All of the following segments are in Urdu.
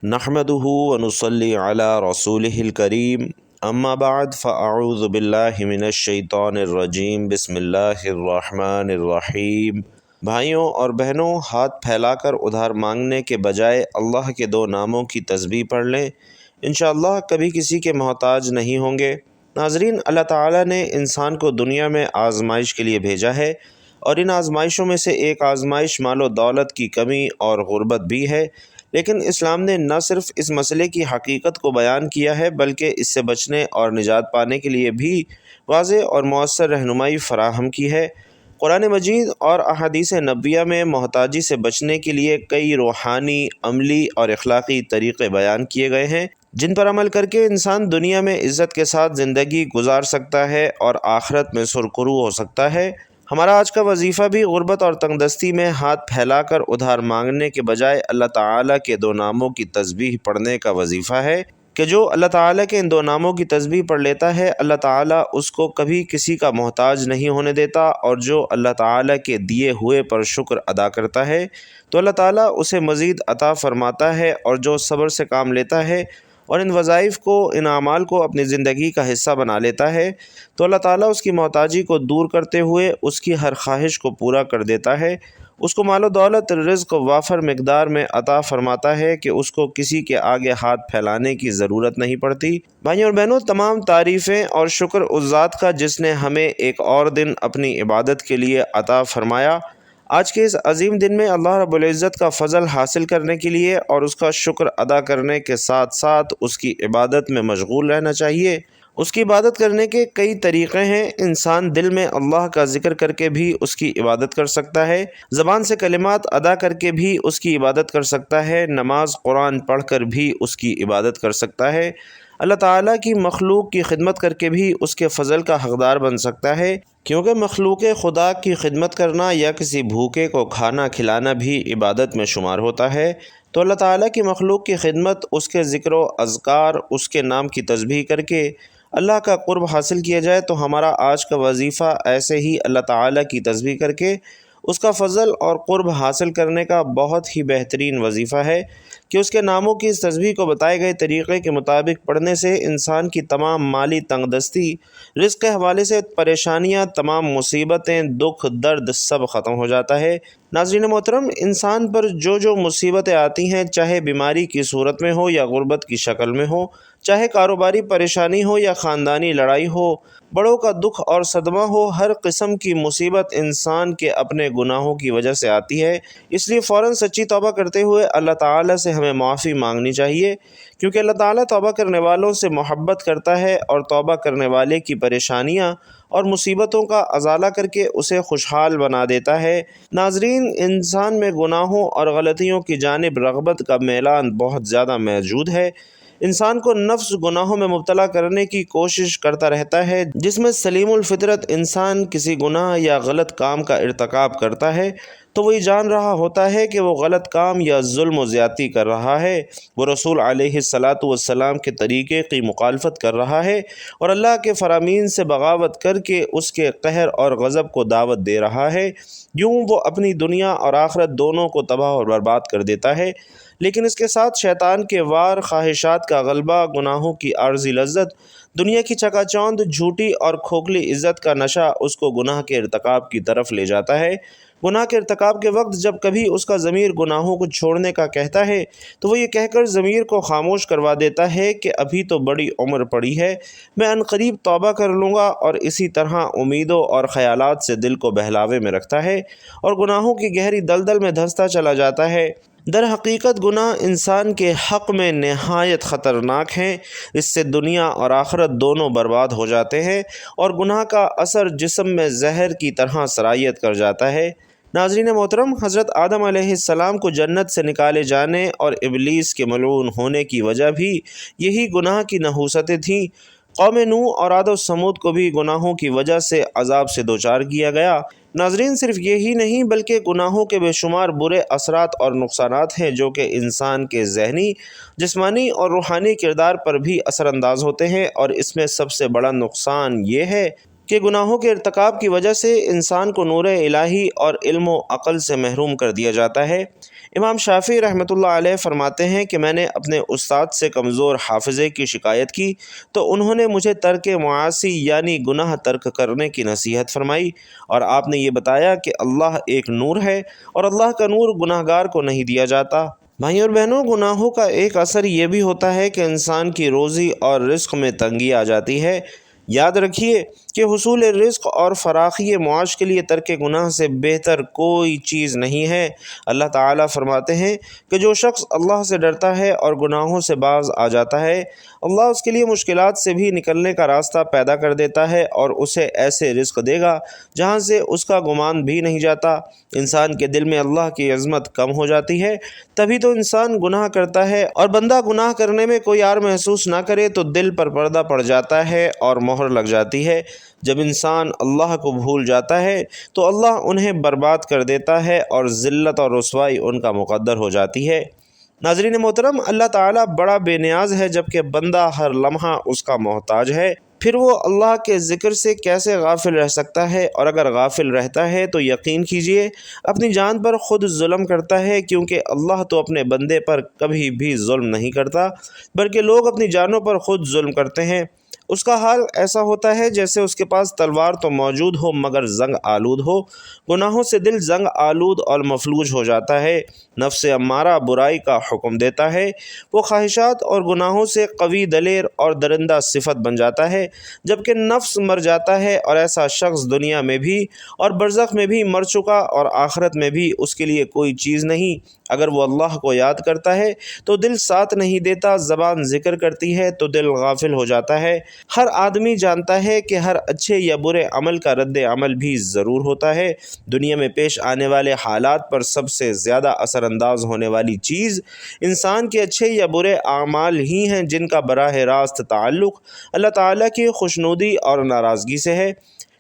نحمدہ ونصلی علی رسولہ الکریم اما بعد فاعوذ باللہ من الشیطان الرجیم بسم اللہ الرحمن الرحیم۔ بھائیوں اور بہنوں، ہاتھ پھیلا کر ادھار مانگنے کے بجائے اللہ کے دو ناموں کی تسبیح پڑھ لیں، انشاءاللہ کبھی کسی کے محتاج نہیں ہوں گے۔ ناظرین، اللہ تعالیٰ نے انسان کو دنیا میں آزمائش کے لیے بھیجا ہے، اور ان آزمائشوں میں سے ایک آزمائش مال و دولت کی کمی اور غربت بھی ہے، لیکن اسلام نے نہ صرف اس مسئلے کی حقیقت کو بیان کیا ہے بلکہ اس سے بچنے اور نجات پانے کے لیے بھی واضح اور مؤثر رہنمائی فراہم کی ہے۔ قرآن مجید اور احادیث نبویہ میں محتاجی سے بچنے کے لیے کئی روحانی، عملی اور اخلاقی طریقے بیان کیے گئے ہیں، جن پر عمل کر کے انسان دنیا میں عزت کے ساتھ زندگی گزار سکتا ہے اور آخرت میں سرخرو ہو سکتا ہے۔ ہمارا آج کا وظیفہ بھی غربت اور تنگ دستی میں ہاتھ پھیلا کر ادھار مانگنے کے بجائے اللہ تعالیٰ کے دو ناموں کی تسبیح پڑھنے کا وظیفہ ہے کہ جو اللہ تعالیٰ کے ان دو ناموں کی تسبیح پڑھ لیتا ہے، اللہ تعالیٰ اس کو کبھی کسی کا محتاج نہیں ہونے دیتا، اور جو اللہ تعالیٰ کے دیے ہوئے پر شکر ادا کرتا ہے تو اللہ تعالیٰ اسے مزید عطا فرماتا ہے، اور جو صبر سے کام لیتا ہے اور ان وظائف کو، ان اعمال کو اپنی زندگی کا حصہ بنا لیتا ہے تو اللہ تعالیٰ اس کی محتاجی کو دور کرتے ہوئے اس کی ہر خواہش کو پورا کر دیتا ہے، اس کو مال و دولت، رزق وافر مقدار میں عطا فرماتا ہے کہ اس کو کسی کے آگے ہاتھ پھیلانے کی ضرورت نہیں پڑتی۔ بھائیوں اور بہنوں، تمام تعریفیں اور شکر اس ذات کا جس نے ہمیں ایک اور دن اپنی عبادت کے لیے عطا فرمایا۔ آج کے اس عظیم دن میں اللہ رب العزت کا فضل حاصل کرنے کے لیے اور اس کا شکر ادا کرنے کے ساتھ ساتھ اس کی عبادت میں مشغول رہنا چاہیے۔ اس کی عبادت کرنے کے کئی طریقے ہیں۔ انسان دل میں اللہ کا ذکر کر کے بھی اس کی عبادت کر سکتا ہے، زبان سے کلمات ادا کر کے بھی اس کی عبادت کر سکتا ہے، نماز قرآن پڑھ کر بھی اس کی عبادت کر سکتا ہے، اللہ تعالیٰ کی مخلوق کی خدمت کر کے بھی اس کے فضل کا حقدار بن سکتا ہے، کیونکہ مخلوق خدا کی خدمت کرنا یا کسی بھوکے کو کھانا کھلانا بھی عبادت میں شمار ہوتا ہے۔ تو اللہ تعالیٰ کی مخلوق کی خدمت، اس کے ذکر و اذکار، اس کے نام کی تسبیح کر کے اللہ کا قرب حاصل کیا جائے تو ہمارا آج کا وظیفہ ایسے ہی اللہ تعالیٰ کی تسبیح کر کے اس کا فضل اور قرب حاصل کرنے کا بہت ہی بہترین وظیفہ ہے کہ اس کے ناموں کی اس تسبیح کو بتائے گئے طریقے کے مطابق پڑھنے سے انسان کی تمام مالی تنگ دستی، رزق کے حوالے سے پریشانیاں، تمام مصیبتیں، دکھ، درد سب ختم ہو جاتا ہے۔ ناظرین محترم، انسان پر جو مصیبتیں آتی ہیں، چاہے بیماری کی صورت میں ہو یا غربت کی شکل میں ہو، چاہے کاروباری پریشانی ہو یا خاندانی لڑائی ہو، بڑوں کا دکھ اور صدمہ ہو، ہر قسم کی مصیبت انسان کے اپنے گناہوں کی وجہ سے آتی ہے۔ اس لیے فوراً سچی توبہ کرتے ہوئے اللہ تعالیٰ سے ہمیں معافی مانگنی چاہیے، کیونکہ اللہ تعالیٰ توبہ کرنے والوں سے محبت کرتا ہے اور توبہ کرنے والے کی پریشانیاں اور مصیبتوں کا ازالہ کر کے اسے خوشحال بنا دیتا ہے۔ ناظرین، انسان میں گناہوں اور غلطیوں کی جانب رغبت کا میلان بہت زیادہ موجود ہے۔ انسان کو نفس گناہوں میں مبتلا کرنے کی کوشش کرتا رہتا ہے۔ جس میں سلیم الفطرت انسان کسی گناہ یا غلط کام کا ارتکاب کرتا ہے تو وہ یہ جان رہا ہوتا ہے کہ وہ غلط کام یا ظلم و زیادتی کر رہا ہے، وہ رسول علیہ الصلاۃ والسلام کے طریقے کی مخالفت کر رہا ہے اور اللہ کے فرامین سے بغاوت کر کے اس کے قہر اور غضب کو دعوت دے رہا ہے۔ یوں وہ اپنی دنیا اور آخرت دونوں کو تباہ اور برباد کر دیتا ہے، لیکن اس کے ساتھ شیطان کے وار، خواہشات کا غلبہ، گناہوں کی عارضی لذت، دنیا کی چکا چوند، جھوٹی اور کھوکھلی عزت کا نشہ اس کو گناہ کے ارتکاب کی طرف لے جاتا ہے۔ گناہ کے ارتکاب کے وقت جب کبھی اس کا ضمیر گناہوں کو چھوڑنے کا کہتا ہے تو وہ یہ کہہ کر ضمیر کو خاموش کروا دیتا ہے کہ ابھی تو بڑی عمر پڑی ہے، میں عنقریب توبہ کر لوں گا، اور اسی طرح امیدوں اور خیالات سے دل کو بہلاوے میں رکھتا ہے اور گناہوں کی گہری دلدل میں دھنستا چلا جاتا ہے۔ در حقیقت گناہ انسان کے حق میں نہایت خطرناک ہیں، اس سے دنیا اور آخرت دونوں برباد ہو جاتے ہیں، اور گناہ کا اثر جسم میں زہر کی طرح سرایت کر جاتا ہے۔ ناظرین محترم، حضرت آدم علیہ السلام کو جنت سے نکالے جانے اور ابلیس کے ملعون ہونے کی وجہ بھی یہی گناہ کی نحوستیں تھیں۔ قوم نوح اور عاد و ثمود کو بھی گناہوں کی وجہ سے عذاب سے دوچار کیا گیا۔ ناظرین، صرف یہی نہیں بلکہ گناہوں کے بے شمار برے اثرات اور نقصانات ہیں جو کہ انسان کے ذہنی، جسمانی اور روحانی کردار پر بھی اثر انداز ہوتے ہیں، اور اس میں سب سے بڑا نقصان یہ ہے کہ گناہوں کے ارتکاب کی وجہ سے انسان کو نور الہی اور علم و عقل سے محروم کر دیا جاتا ہے۔ امام شافعی رحمۃ اللہ علیہ فرماتے ہیں کہ میں نے اپنے استاد سے کمزور حافظے کی شکایت کی تو انہوں نے مجھے ترک معاصی یعنی گناہ ترک کرنے کی نصیحت فرمائی، اور آپ نے یہ بتایا کہ اللہ ایک نور ہے اور اللہ کا نور گناہ گار کو نہیں دیا جاتا۔ بھائیوں اور بہنوں، گناہوں کا ایک اثر یہ بھی ہوتا ہے کہ انسان کی روزی اور رزق میں تنگی آ جاتی ہے۔ یاد رکھیے کہ حصول رزق اور فراخی معاش کے لیے ترک گناہ سے بہتر کوئی چیز نہیں ہے۔ اللہ تعالیٰ فرماتے ہیں کہ جو شخص اللہ سے ڈرتا ہے اور گناہوں سے باز آ جاتا ہے، اللہ اس کے لیے مشکلات سے بھی نکلنے کا راستہ پیدا کر دیتا ہے اور اسے ایسے رزق دے گا جہاں سے اس کا گمان بھی نہیں جاتا۔ انسان کے دل میں اللہ کی عظمت کم ہو جاتی ہے، تبھی تو انسان گناہ کرتا ہے، اور بندہ گناہ کرنے میں کوئی عار محسوس نہ کرے تو دل پر پردہ پڑ جاتا ہے اور مہر لگ جاتی ہے۔ جب انسان اللہ کو بھول جاتا ہے تو اللہ انہیں برباد کر دیتا ہے اور ذلت اور رسوائی ان کا مقدر ہو جاتی ہے۔ ناظرین محترم، اللہ تعالیٰ بڑا بے نیاز ہے جبکہ بندہ ہر لمحہ اس کا محتاج ہے۔ پھر وہ اللہ کے ذکر سے کیسے غافل رہ سکتا ہے؟ اور اگر غافل رہتا ہے تو یقین کیجئے اپنی جان پر خود ظلم کرتا ہے، کیونکہ اللہ تو اپنے بندے پر کبھی بھی ظلم نہیں کرتا، بلکہ لوگ اپنی جانوں پر خود ظلم کرتے ہیں۔ اس کا حال ایسا ہوتا ہے جیسے اس کے پاس تلوار تو موجود ہو مگر زنگ آلود ہو۔ گناہوں سے دل زنگ آلود اور مفلوج ہو جاتا ہے۔ نفس امارہ برائی کا حکم دیتا ہے، وہ خواہشات اور گناہوں سے قوی دلیر اور درندہ صفت بن جاتا ہے، جبکہ نفس مر جاتا ہے، اور ایسا شخص دنیا میں بھی اور برزخ میں بھی مر چکا، اور آخرت میں بھی اس کے لیے کوئی چیز نہیں۔ اگر وہ اللہ کو یاد کرتا ہے تو دل ساتھ نہیں دیتا، زبان ذکر کرتی ہے تو دل غافل ہو جاتا ہے۔ ہر آدمی جانتا ہے کہ ہر اچھے یا برے عمل کا رد عمل بھی ضرور ہوتا ہے۔ دنیا میں پیش آنے والے حالات پر سب سے زیادہ اثر انداز ہونے والی چیز انسان کے اچھے یا برے اعمال ہی ہیں، جن کا براہ راست تعلق اللہ تعالیٰ کی خوشنودی اور ناراضگی سے ہے۔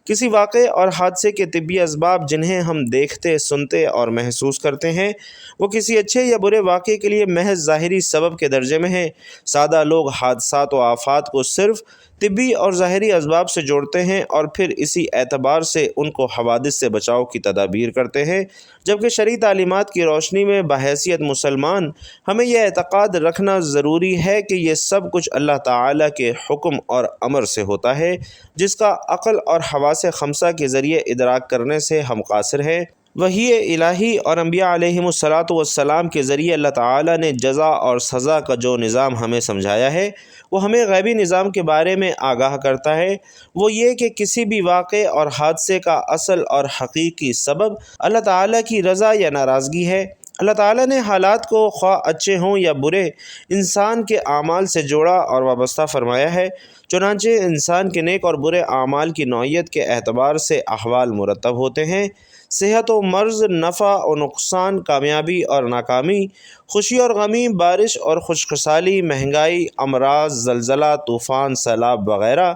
کسی واقعے اور حادثے کے طبی اسباب جنہیں ہم دیکھتے، سنتے اور محسوس کرتے ہیں، وہ کسی اچھے یا برے واقعے کے لیے محض ظاہری سبب کے درجے میں ہیں۔ سادہ لوگ حادثات و آفات کو صرف طبی اور ظاہری اسباب سے جوڑتے ہیں اور پھر اسی اعتبار سے ان کو حوادث سے بچاؤ کی تدابیر کرتے ہیں، جبکہ شرعی تعلیمات کی روشنی میں بحیثیت مسلمان ہمیں یہ اعتقاد رکھنا ضروری ہے کہ یہ سب کچھ اللہ تعالیٰ کے حکم اور امر سے ہوتا ہے، جس کا عقل اور حواس خمسہ کے ذریعے ادراک کرنے سے ہم قاصر ہیں۔ وحی الہی اور انبیاء علیہم الصلاۃ والسلام کے ذریعے اللہ تعالیٰ نے جزا اور سزا کا جو نظام ہمیں سمجھایا ہے، وہ ہمیں غیبی نظام کے بارے میں آگاہ کرتا ہے۔ وہ یہ کہ کسی بھی واقعے اور حادثے کا اصل اور حقیقی سبب اللہ تعالیٰ کی رضا یا ناراضگی ہے۔ اللہ تعالیٰ نے حالات کو خواہ اچھے ہوں یا برے انسان کے اعمال سے جوڑا اور وابستہ فرمایا ہے، چنانچہ انسان کے نیک اور برے اعمال کی نوعیت کے اعتبار سے احوال مرتب ہوتے ہیں۔ صحت و مرض، نفع و نقصان، کامیابی اور ناکامی، خوشی اور غمی، بارش اور خشک سالی، مہنگائی، امراض، زلزلہ، طوفان، سیلاب وغیرہ۔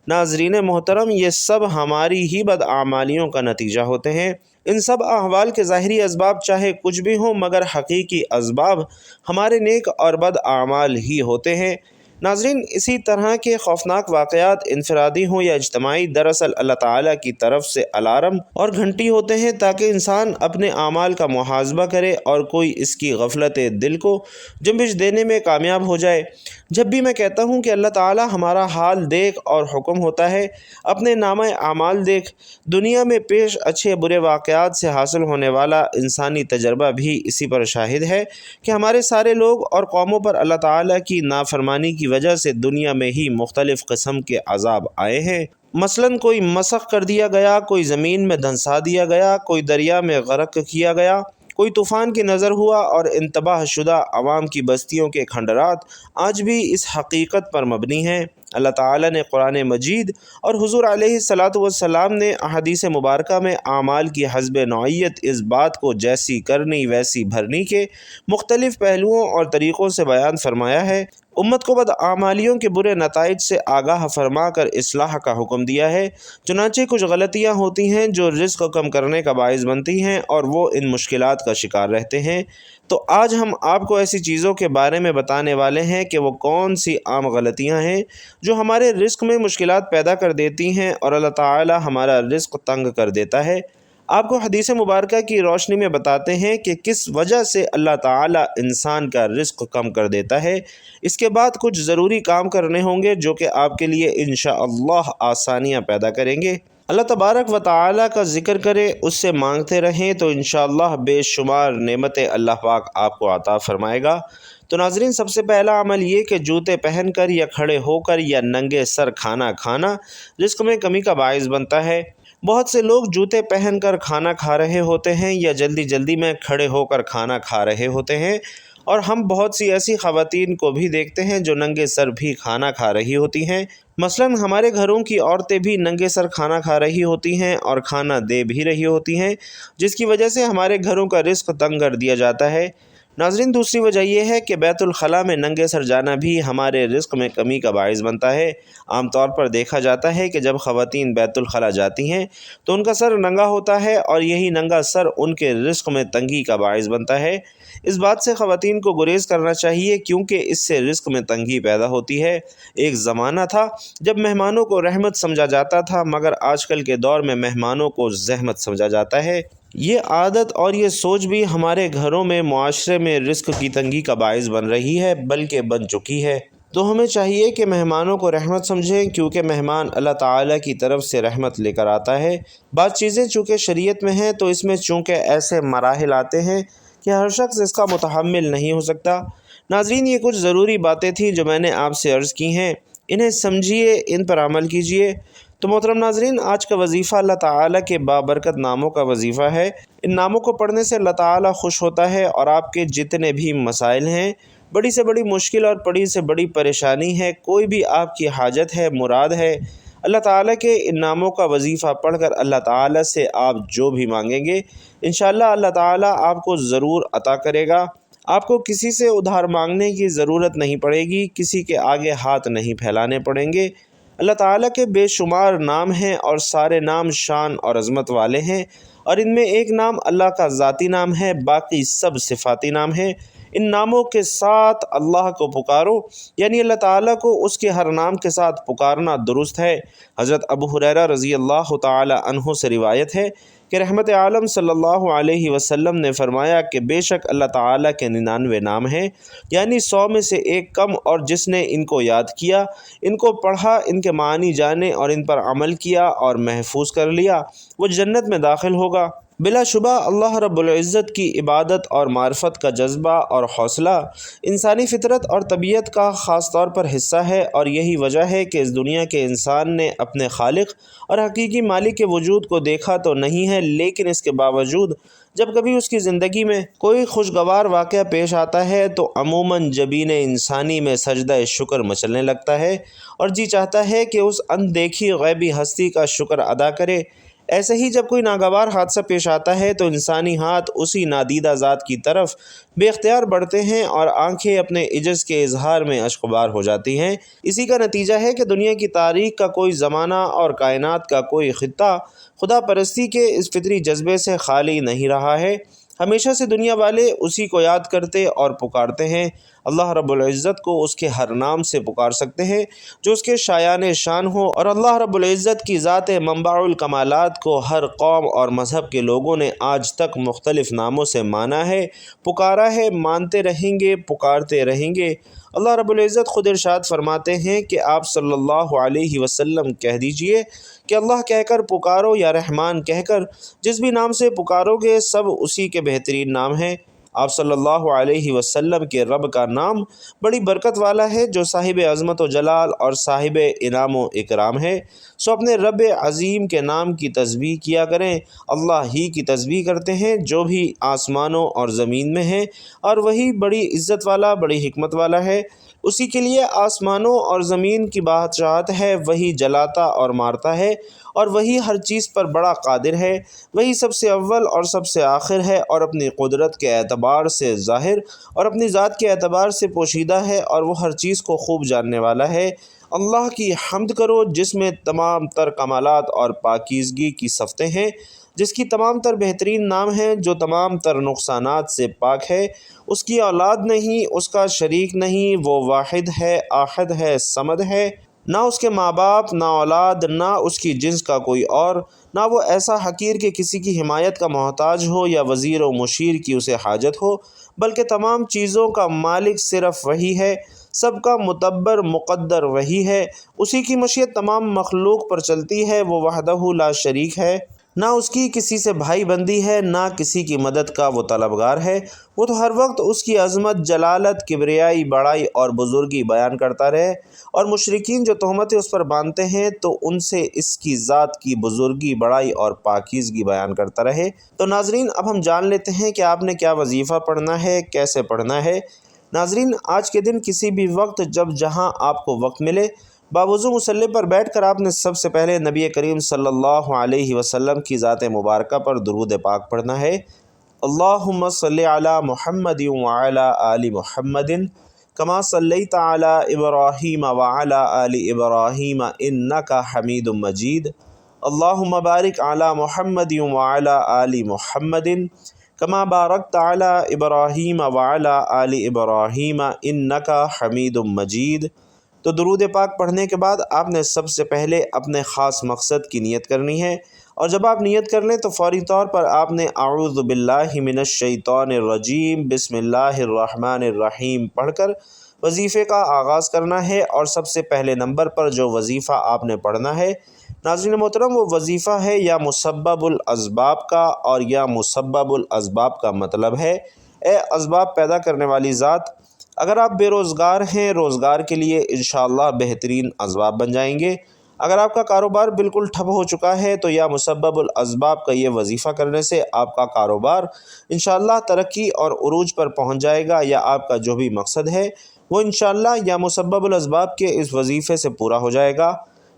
ناظرین محترم، یہ سب ہماری ہی بدعمالیوں کا نتیجہ ہوتے ہیں۔ ان سب احوال کے ظاہری اسباب چاہے کچھ بھی ہوں مگر حقیقی اسباب ہمارے نیک اور بد اعمال ہی ہوتے ہیں۔ ناظرین، اسی طرح کے خوفناک واقعات انفرادی ہوں یا اجتماعی، دراصل اللہ تعالیٰ کی طرف سے الارم اور گھنٹی ہوتے ہیں تاکہ انسان اپنے اعمال کا محاسبہ کرے اور کوئی اس کی غفلت دل کو جنبش دینے میں کامیاب ہو جائے۔ جب بھی میں کہتا ہوں کہ اللہ تعالیٰ ہمارا حال دیکھ اور حکم ہوتا ہے، اپنے نامہ اعمال دیکھ، دنیا میں پیش اچھے برے واقعات سے حاصل ہونے والا انسانی تجربہ بھی اسی پر شاہد ہے کہ ہمارے سارے لوگ اور قوموں پر اللہ تعالیٰ کی نافرمانی کی وجہ سے دنیا میں ہی مختلف قسم کے عذاب آئے ہیں۔ مثلاً کوئی مسخ کر دیا گیا، کوئی زمین میں دھنسا دیا گیا، کوئی دریا میں غرق کیا گیا، کوئی طوفان کی نظر ہوا، اور انتباہ شدہ عوام کی بستیوں کے کھنڈرات آج بھی اس حقیقت پر مبنی ہیں۔ اللہ تعالیٰ نے قرآن مجید اور حضور علیہ الصلاۃ والسلام نے احادیث مبارکہ میں اعمال کی حسب نوعیت اس بات کو جیسی کرنی ویسی بھرنی کے مختلف پہلوؤں اور طریقوں سے بیان فرمایا ہے۔ امت کو بدعمالیوں کے برے نتائج سے آگاہ فرما کر اصلاح کا حکم دیا ہے۔ چنانچہ کچھ غلطیاں ہوتی ہیں جو رزق کم کرنے کا باعث بنتی ہیں اور وہ ان مشکلات کا شکار رہتے ہیں۔ تو آج ہم آپ کو ایسی چیزوں کے بارے میں بتانے والے ہیں کہ وہ کون سی عام غلطیاں ہیں جو ہمارے رزق میں مشکلات پیدا کر دیتی ہیں اور اللہ تعالی ہمارا رزق تنگ کر دیتا ہے۔ آپ کو حدیث مبارکہ کی روشنی میں بتاتے ہیں کہ کس وجہ سے اللہ تعالی انسان کا رزق کم کر دیتا ہے۔ اس کے بعد کچھ ضروری کام کرنے ہوں گے جو کہ آپ کے لیے انشاءاللہ آسانیاں پیدا کریں گے۔ اللہ تبارک و تعالی کا ذکر کرے، اس سے مانگتے رہیں تو انشاءاللہ بے شمار نعمتیں اللہ پاک آپ کو عطا فرمائے گا۔ تو ناظرین، سب سے پہلا عمل یہ کہ جوتے پہن کر یا کھڑے ہو کر یا ننگے سر کھانا کھانا رزق میں کمی کا باعث بنتا ہے۔ بہت سے لوگ جوتے پہن کر کھانا کھا رہے ہوتے ہیں یا جلدی جلدی میں کھڑے ہو کر کھانا کھا رہے ہوتے ہیں، اور ہم بہت سی ایسی خواتین کو بھی دیکھتے ہیں جو ننگے سر بھی کھانا کھا رہی ہوتی ہیں۔ مثلاً ہمارے گھروں کی عورتیں بھی ننگے سر کھانا کھا رہی ہوتی ہیں اور کھانا دے بھی رہی ہوتی ہیں، جس کی وجہ سے ہمارے گھروں کا رزق تنگ کر دیا جاتا ہے۔ ناظرین، دوسری وجہ یہ ہے کہ بیت الخلاء میں ننگے سر جانا بھی ہمارے رزق میں کمی کا باعث بنتا ہے۔ عام طور پر دیکھا جاتا ہے کہ جب خواتین بیت الخلاء جاتی ہیں تو ان کا سر ننگا ہوتا ہے، اور یہی ننگا سر ان کے رزق میں تنگی کا باعث بنتا ہے۔ اس بات سے خواتین کو گریز کرنا چاہیے، کیونکہ اس سے رزق میں تنگی پیدا ہوتی ہے۔ ایک زمانہ تھا جب مہمانوں کو رحمت سمجھا جاتا تھا، مگر آج کل کے دور میں مہمانوں کو زحمت سمجھا جاتا ہے۔ یہ عادت اور یہ سوچ بھی ہمارے گھروں میں، معاشرے میں رزق کی تنگی کا باعث بن رہی ہے، بلکہ بن چکی ہے۔ تو ہمیں چاہیے کہ مہمانوں کو رحمت سمجھیں، کیونکہ مہمان اللہ تعالیٰ کی طرف سے رحمت لے کر آتا ہے۔ بعض چیزیں چونکہ شریعت میں ہیں تو اس میں چونکہ ایسے مراحل آتے ہیں کہ ہر شخص اس کا متحمل نہیں ہو سکتا۔ ناظرین، یہ کچھ ضروری باتیں تھیں جو میں نے آپ سے عرض کی ہیں، انہیں سمجھیے، ان پر عمل کیجیے۔ تو محترم ناظرین، آج کا وظیفہ اللہ تعالیٰ کے بابرکت ناموں کا وظیفہ ہے۔ ان ناموں کو پڑھنے سے اللہ تعالیٰ خوش ہوتا ہے، اور آپ کے جتنے بھی مسائل ہیں، بڑی سے بڑی مشکل اور بڑی سے بڑی پریشانی ہے، کوئی بھی آپ کی حاجت ہے، مراد ہے، اللہ تعالیٰ کے ان ناموں کا وظیفہ پڑھ کر اللہ تعالیٰ سے آپ جو بھی مانگیں گے، انشاءاللہ اللہ تعالیٰ آپ کو ضرور عطا کرے گا۔ آپ کو کسی سے ادھار مانگنے کی ضرورت نہیں پڑے گی، کسی کے آگے ہاتھ نہیں پھیلانے پڑیں گے۔ اللہ تعالیٰ کے بے شمار نام ہیں، اور سارے نام شان اور عظمت والے ہیں، اور ان میں ایک نام اللہ کا ذاتی نام ہے، باقی سب صفاتی نام ہیں۔ ان ناموں کے ساتھ اللہ کو پکارو، یعنی اللہ تعالیٰ کو اس کے ہر نام کے ساتھ پکارنا درست ہے۔ حضرت ابو ہریرہ رضی اللہ تعالی عنہ سے روایت ہے کہ رحمت عالم صلی اللہ علیہ وسلم نے فرمایا کہ بے شک اللہ تعالیٰ کے 99 نام ہیں، یعنی 100 میں سے ایک کم، اور جس نے ان کو یاد کیا، ان کو پڑھا، ان کے معنی جانے اور ان پر عمل کیا اور محفوظ کر لیا، وہ جنت میں داخل ہوگا۔ بلا شبہ اللہ رب العزت کی عبادت اور معرفت کا جذبہ اور حوصلہ انسانی فطرت اور طبیعت کا خاص طور پر حصہ ہے، اور یہی وجہ ہے کہ اس دنیا کے انسان نے اپنے خالق اور حقیقی مالک کے وجود کو دیکھا تو نہیں ہے، لیکن اس کے باوجود جب کبھی اس کی زندگی میں کوئی خوشگوار واقعہ پیش آتا ہے تو عموماً جبین انسانی میں سجدہ شکر مچلنے لگتا ہے، اور جی چاہتا ہے کہ اس اندیکھی غیبی ہستی کا شکر ادا کرے۔ ایسے ہی جب کوئی ناگوار حادثہ پیش آتا ہے تو انسانی ہاتھ اسی نادیدہ ذات کی طرف بے اختیار بڑھتے ہیں، اور آنکھیں اپنے عجز کے اظہار میں اشکبار ہو جاتی ہیں۔ اسی کا نتیجہ ہے کہ دنیا کی تاریخ کا کوئی زمانہ اور کائنات کا کوئی خطہ خدا پرستی کے اس فطری جذبے سے خالی نہیں رہا ہے۔ ہمیشہ سے دنیا والے اسی کو یاد کرتے اور پکارتے ہیں۔ اللہ رب العزت کو اس کے ہر نام سے پکار سکتے ہیں جو اس کے شایان شان ہو، اور اللہ رب العزت کی ذات منبع الکمالات کو ہر قوم اور مذہب کے لوگوں نے آج تک مختلف ناموں سے مانا ہے، پکارا ہے، مانتے رہیں گے، پکارتے رہیں گے۔ اللہ رب العزت خود ارشاد فرماتے ہیں کہ آپ صلی اللہ علیہ وسلم کہہ دیجئے کہ اللہ کہہ کر پکارو یا رحمان کہہ کر، جس بھی نام سے پکارو گے سب اسی کے بہترین نام ہیں۔ آپ صلی اللہ علیہ وسلم کے رب کا نام بڑی برکت والا ہے، جو صاحب عظمت و جلال اور صاحب انعام و اکرام ہے۔ سو اپنے رب عظیم کے نام کی تسبیح کیا کریں۔ اللہ ہی کی تسبیح کرتے ہیں جو بھی آسمانوں اور زمین میں ہیں، اور وہی بڑی عزت والا، بڑی حکمت والا ہے۔ اسی کے لیے آسمانوں اور زمین کی بادشاہت ہے، وہی جلاتا اور مارتا ہے، اور وہی ہر چیز پر بڑا قادر ہے۔ وہی سب سے اول اور سب سے آخر ہے، اور اپنی قدرت کے اعتبار سے ظاہر اور اپنی ذات کے اعتبار سے پوشیدہ ہے، اور وہ ہر چیز کو خوب جاننے والا ہے۔ اللہ کی حمد کرو جس میں تمام تر کمالات اور پاکیزگی کی صفتیں ہیں، جس کی تمام تر بہترین نام ہیں، جو تمام تر نقصانات سے پاک ہے۔ اس کی اولاد نہیں، اس کا شریک نہیں، وہ واحد ہے، احد ہے، صمد ہے۔ نہ اس کے ماں باپ، نہ اولاد، نہ اس کی جنس کا کوئی اور، نہ وہ ایسا حقیر کہ کسی کی حمایت کا محتاج ہو یا وزیر و مشیر کی اسے حاجت ہو، بلکہ تمام چیزوں کا مالک صرف وہی ہے، سب کا مدبر مقدر وہی ہے، اسی کی مشیت تمام مخلوق پر چلتی ہے، وہ وحدہ لا شریک ہے، نہ اس کی کسی سے بھائی بندی ہے، نہ کسی کی مدد کا وہ طلبگار ہے، وہ تو ہر وقت اس کی عظمت، جلالت، کبریائی، بڑائی اور بزرگی بیان کرتا رہے، اور مشرکین جو تہمتیں اس پر باندھتے ہیں تو ان سے اس کی ذات کی بزرگی، بڑائی اور پاکیزگی بیان کرتا رہے۔ تو ناظرین، اب ہم جان لیتے ہیں کہ آپ نے کیا وظیفہ پڑھنا ہے، کیسے پڑھنا ہے۔ ناظرین، آج کے دن کسی بھی وقت جب جہاں آپ کو وقت ملے، باوضو مصلی پر بیٹھ کر آپ نے سب سے پہلے نبی کریم صلی اللہ علیہ وسلم کی ذات مبارکہ پر درود پاک پڑھنا ہے۔ اللہم صلی علی محمد وعلی آل محمد کما صلیت علی ابراہیم وعلی آل ابراہیم انک حمید مجید۔ اللہم بارک علی محمد وعلی آل محمد کما بارکت علی ابراہیم وعلی آل ابراہیم انک حمید مجید۔ تو درود پاک پڑھنے کے بعد آپ نے سب سے پہلے اپنے خاص مقصد کی نیت کرنی ہے، اور جب آپ نیت کر لیں تو فوری طور پر آپ نے اعوذ باللہ من الشیطان الرجیم بسم اللہ الرحمن الرحیم پڑھ کر وظیفے کا آغاز کرنا ہے، اور سب سے پہلے نمبر پر جو وظیفہ آپ نے پڑھنا ہے ناظرین محترم، وہ وظیفہ ہے یا مسبب الاسباب کا، اور یا مسبب الاسباب کا مطلب ہے اے اسباب پیدا کرنے والی ذات، اگر آپ بے روزگار ہیں، روزگار کے لیے انشاءاللہ بہترین اسباب بن جائیں گے۔ اگر آپ کا کاروبار بالکل ٹھپ ہو چکا ہے تو یا مسبب الاسباب کا یہ وظیفہ کرنے سے آپ کا کاروبار انشاءاللہ ترقی اور عروج پر پہنچ جائے گا، یا آپ کا جو بھی مقصد ہے وہ انشاءاللہ یا مسبب الاسباب کے اس وظیفے سے پورا ہو جائے گا۔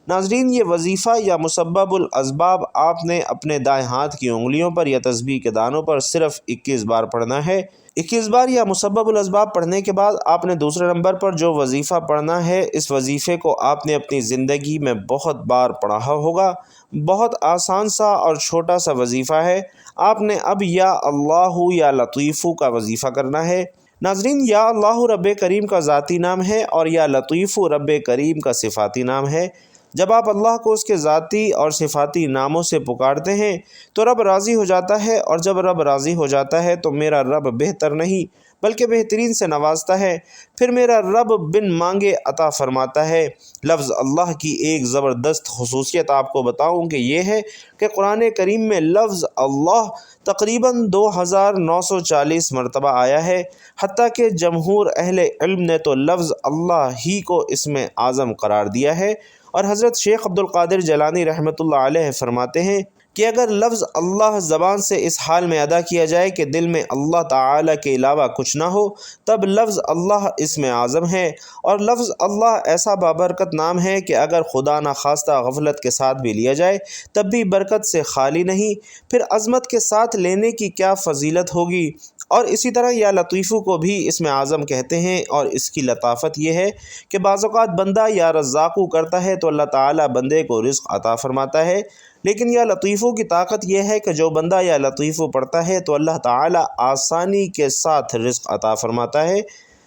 ناظرین، یہ وظیفہ یا مسبب الاسباب آپ نے اپنے دائیں ہاتھ کی انگلیوں پر یا تسبیح کے دانوں پر صرف 21 بار پڑھنا ہے۔ 21 بار یا مسبب الاسباب پڑھنے کے بعد آپ نے دوسرے نمبر پر جو وظیفہ پڑھنا ہے، اس وظیفے کو آپ نے اپنی زندگی میں بہت بار پڑھا ہوگا۔ بہت آسان سا اور چھوٹا سا وظیفہ ہے۔ آپ نے اب یا اللہ یا لطیف کا وظیفہ کرنا ہے۔ ناظرین، یا اللہ رب کریم کا ذاتی نام ہے، اور یا لطیف رب کریم کا صفاتی نام ہے۔ جب آپ اللہ کو اس کے ذاتی اور صفاتی ناموں سے پکارتے ہیں تو رب راضی ہو جاتا ہے، اور جب رب راضی ہو جاتا ہے تو میرا رب بہتر نہیں بلکہ بہترین سے نوازتا ہے، پھر میرا رب بن مانگے عطا فرماتا ہے۔ لفظ اللہ کی ایک زبردست خصوصیت آپ کو بتاؤں کہ یہ ہے کہ قرآن کریم میں لفظ اللہ تقریباً 2940 مرتبہ آیا ہے، حتیٰ کہ جمہور اہل علم نے تو لفظ اللہ ہی کو اسم اعظم قرار دیا ہے، اور حضرت شیخ عبدالقادر جیلانی رحمۃ اللہ علیہ فرماتے ہیں کہ اگر لفظ اللہ زبان سے اس حال میں ادا کیا جائے کہ دل میں اللہ تعالی کے علاوہ کچھ نہ ہو، تب لفظ اللہ اسم اعظم ہے، اور لفظ اللہ ایسا بابرکت نام ہے کہ اگر خدا نخواستہ غفلت کے ساتھ بھی لیا جائے تب بھی برکت سے خالی نہیں، پھر عظمت کے ساتھ لینے کی کیا فضیلت ہوگی۔ اور اسی طرح یا لطیفو کو بھی اسم اعظم کہتے ہیں، اور اس کی لطافت یہ ہے کہ بعض اوقات بندہ یا رزاقو کرتا ہے تو اللہ تعالیٰ بندے کو رزق عطا فرماتا ہے، لیکن یا لطیفو کی طاقت یہ ہے کہ جو بندہ یا لطیفو پڑھتا ہے تو اللہ تعالیٰ آسانی کے ساتھ رزق عطا فرماتا ہے۔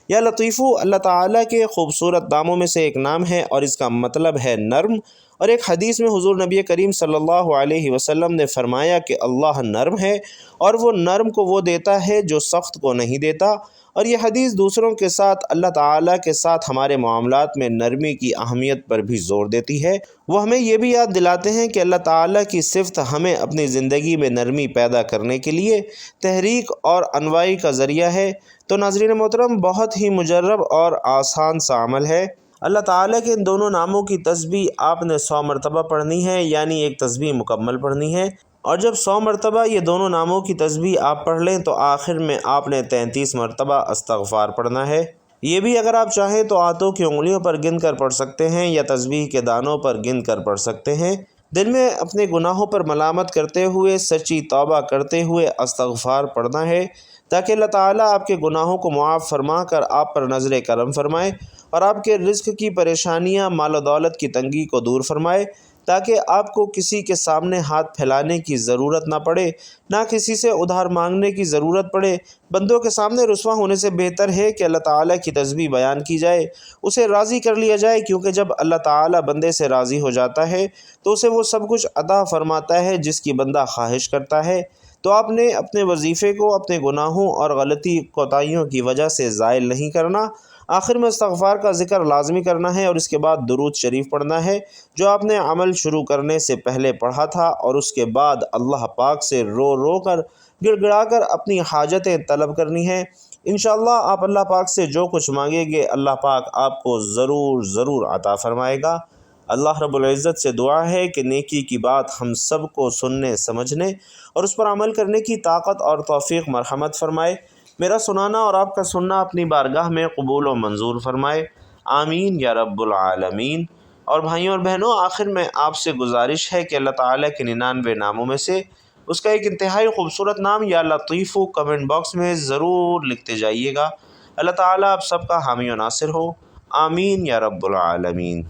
یا لطیفو اللہ تعالیٰ کے خوبصورت ناموں میں سے ایک نام ہے، اور اس کا مطلب ہے نرم، اور ایک حدیث میں حضور نبی کریم صلی اللہ علیہ وسلم نے فرمایا کہ اللہ نرم ہے، اور وہ نرم کو وہ دیتا ہے جو سخت کو نہیں دیتا، اور یہ حدیث دوسروں کے ساتھ اللہ تعالیٰ کے ساتھ ہمارے معاملات میں نرمی کی اہمیت پر بھی زور دیتی ہے۔ وہ ہمیں یہ بھی یاد دلاتے ہیں کہ اللہ تعالیٰ کی صفت ہمیں اپنی زندگی میں نرمی پیدا کرنے کے لیے تحریک اور انوائی کا ذریعہ ہے۔ تو ناظرین محترم، بہت ہی مجرب اور آسان سا عمل ہے۔ اللہ تعالیٰ کے ان دونوں ناموں کی تسبیح آپ نے 100 مرتبہ پڑھنی ہے، یعنی ایک تسبیح مکمل پڑھنی ہے، اور جب 100 مرتبہ یہ دونوں ناموں کی تسبیح آپ پڑھ لیں تو آخر میں آپ نے 33 مرتبہ استغفار پڑھنا ہے۔ یہ بھی اگر آپ چاہیں تو ہاتھوں کی انگلیوں پر گن کر پڑھ سکتے ہیں، یا تسبیح کے دانوں پر گن کر پڑھ سکتے ہیں۔ دل میں اپنے گناہوں پر ملامت کرتے ہوئے سچی توبہ کرتے ہوئے استغفار پڑھنا ہے، تاکہ اللہ تعالیٰ آپ کے گناہوں کو معاف فرما کر آپ پر نظر کرم فرمائے، اور آپ کے رزق کی پریشانیاں، مال و دولت کی تنگی کو دور فرمائے، تاکہ آپ کو کسی کے سامنے ہاتھ پھیلانے کی ضرورت نہ پڑے، نہ کسی سے ادھار مانگنے کی ضرورت پڑے۔ بندوں کے سامنے رسوا ہونے سے بہتر ہے کہ اللہ تعالیٰ کی تسبیح بیان کی جائے، اسے راضی کر لیا جائے، کیونکہ جب اللہ تعالیٰ بندے سے راضی ہو جاتا ہے تو اسے وہ سب کچھ عطا فرماتا ہے جس کی بندہ خواہش کرتا ہے۔ تو آپ نے اپنے وظیفے کو اپنے گناہوں اور غلطی کوتاہیوں کی وجہ سے زائل نہیں کرنا۔ آخر میں استغفار کا ذکر لازمی کرنا ہے اور اس کے بعد درود شریف پڑھنا ہے جو آپ نے عمل شروع کرنے سے پہلے پڑھا تھا، اور اس کے بعد اللہ پاک سے رو رو کر گڑ گڑا کر اپنی حاجتیں طلب کرنی ہیں۔ انشاءاللہ آپ اللہ پاک سے جو کچھ مانگیں گے اللہ پاک آپ کو ضرور عطا فرمائے گا۔ اللہ رب العزت سے دعا ہے کہ نیکی کی بات ہم سب کو سننے، سمجھنے اور اس پر عمل کرنے کی طاقت اور توفیق مرحمت فرمائے۔ میرا سنانا اور آپ کا سننا اپنی بارگاہ میں قبول و منظور فرمائے، آمین یا رب العالمین۔ اور بھائیوں اور بہنوں، آخر میں آپ سے گزارش ہے کہ اللہ تعالیٰ کے 99 ناموں میں سے اس کا ایک انتہائی خوبصورت نام یا لطیف کمنٹ باکس میں ضرور لکھتے جائیے گا۔ اللہ تعالیٰ آپ سب کا حامی و ناصر ہو، آمین یا رب العالمین۔